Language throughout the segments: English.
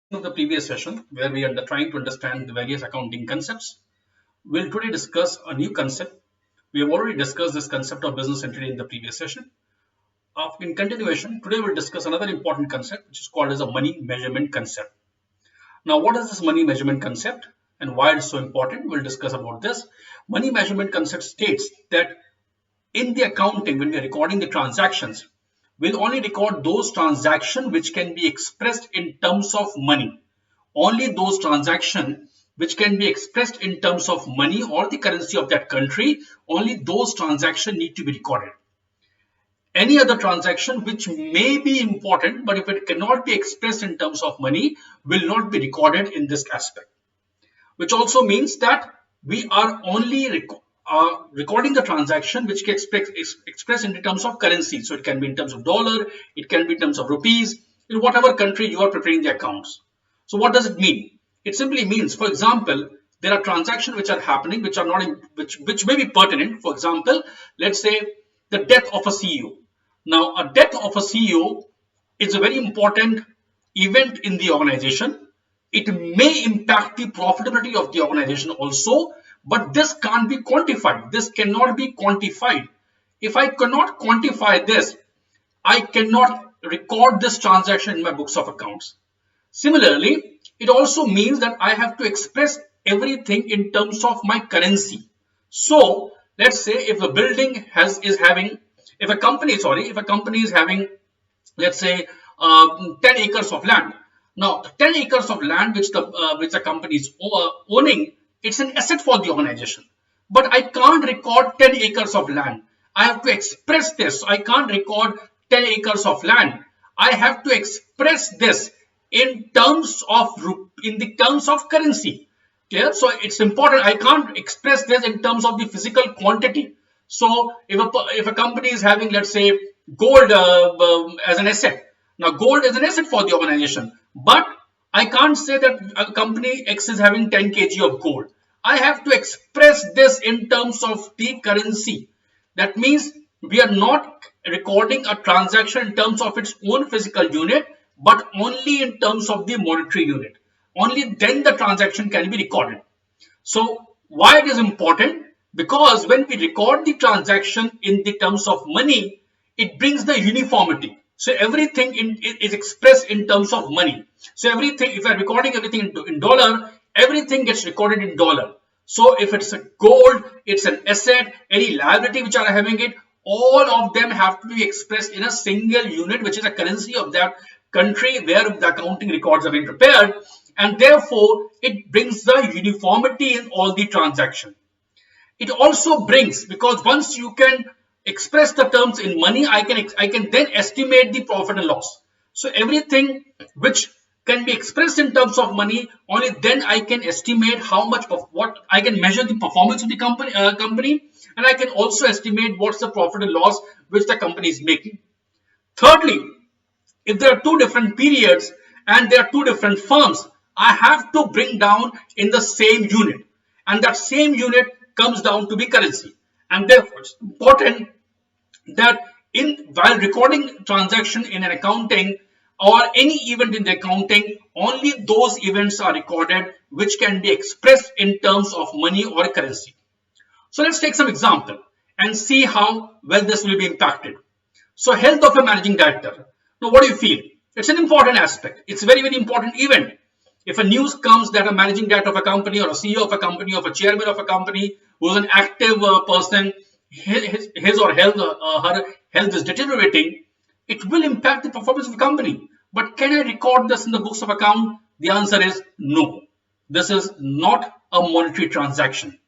Of the previous session where we are trying to understand the various accounting concepts, we'll today discuss a new concept. We have already discussed this concept of business entity in the previous session. In continuation, today we'll discuss another important concept which is called as a money measurement concept. Now, what is this money measurement concept and why it's so important? We'll discuss about this. Money measurement concept states that in the accounting, when we are recording the transactions, we'll only record those transactions which can be expressed in terms of money. Only those transactions which can be expressed in terms of money or the currency of that country, only those transactions need to be recorded. Any other transaction which may be important, but if it cannot be expressed in terms of money, will not be recorded in this aspect. Which also means that we are only recording the transaction which gets expressed in terms of currency. So it can be in terms of dollar, it can be in terms of rupees, in whatever country you are preparing the accounts. So what does it mean? It simply means, for example, there are transactions which are happening which are not which may be pertinent. For example, let's say the death of a CEO. Now, a death of a CEO is a very important event in the organization. It may impact the profitability of the organization also, but this can't be quantified. This cannot be quantified. If I cannot quantify this, I cannot record this transaction in my books of accounts. Similarly, it also means that I have to express everything in terms of my currency. So let's say if a building if a company is having, let's say, 10 acres of land. Now, 10 acres of land which the company is owning, it's an asset for the organization. But I can't record 10 acres of land. I have to express this. I can't record 10 acres of land. I have to express this in terms of currency. Clear? So it's important. I can't express this in terms of the physical quantity. So if a company is having, let's say, gold as an asset. Now, gold is an asset for the organization, but I can't say that a company X is having 10 kg of gold. I have to express this in terms of the currency. That means we are not recording a transaction in terms of its own physical unit, but only in terms of the monetary unit. Only then the transaction can be recorded. So why it is important? Because when we record the transaction in the terms of money, it brings the uniformity. So everything is expressed in terms of money. So everything, if I am recording everything in dollar, everything gets recorded in dollar. So if it's a gold, it's an asset, any liability which are having it, all of them have to be expressed in a single unit, which is a currency of that country where the accounting records have been prepared. And therefore, it brings the uniformity in all the transactions. It also brings, because once you can express the terms in money, I can then estimate the profit and loss. So everything which can be expressed in terms of money, only then I can estimate how much of what I can measure the performance of the company, and I can also estimate what's the profit and loss which the company is making. Thirdly, if there are two different periods and there are two different firms, I have to bring down in the same unit, and that same unit comes down to be currency. And therefore, it's important that while recording transaction in an accounting or any event in the accounting, only those events are recorded which can be expressed in terms of money or currency. So let's take some example and see how well this will be impacted. So health of a managing director. Now, what do you feel? It's an important aspect. It's a very, very important event. If a news comes that a managing director of a company or a CEO of a company or a chairman of a company who is an active person, his or her health is deteriorating, it will impact the performance of the company. But can I record this in the books of account? The answer is no. This is not a monetary transaction.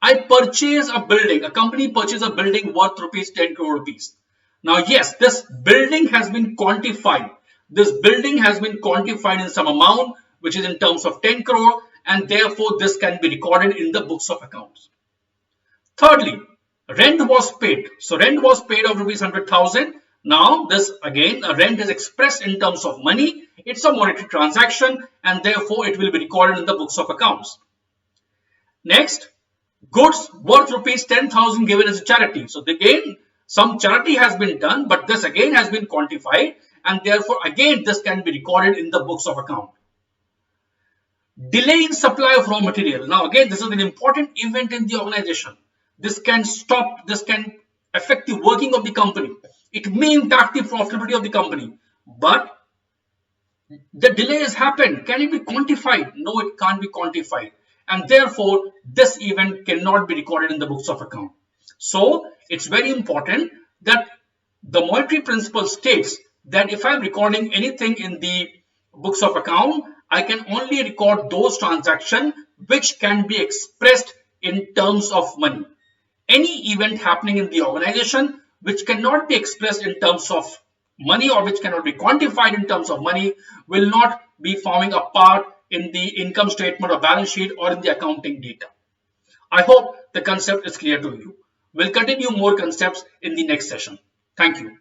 I purchase a building, a company purchases a building worth rupees 10 crore rupees. Now, yes, this building has been quantified. This building has been quantified in some amount, which is in terms of 10 crore, and therefore this can be recorded in the books of accounts. Thirdly, rent was paid. So rent was paid of rupees 100,000. Now, this again, a rent is expressed in terms of money. It's a monetary transaction, and therefore it will be recorded in the books of accounts. Next, goods worth rupees 10,000 given as a charity. So again, some charity has been done, but this again has been quantified, and therefore again this can be recorded in the books of account. Delay in supply of raw material. Now again, this is an important event in the organization. This can stop, this can affect the working of the company. It may impact the profitability of the company, but the delay has happened. Can it be quantified? No, it can't be quantified. And therefore, this event cannot be recorded in the books of account. So, it's very important that the monetary principle states that if I'm recording anything in the books of account, I can only record those transactions which can be expressed in terms of money. Any event happening in the organization which cannot be expressed in terms of money or which cannot be quantified in terms of money will not be forming a part in the income statement or balance sheet or in the accounting data. I hope the concept is clear to you. We'll continue more concepts in the next session. Thank you.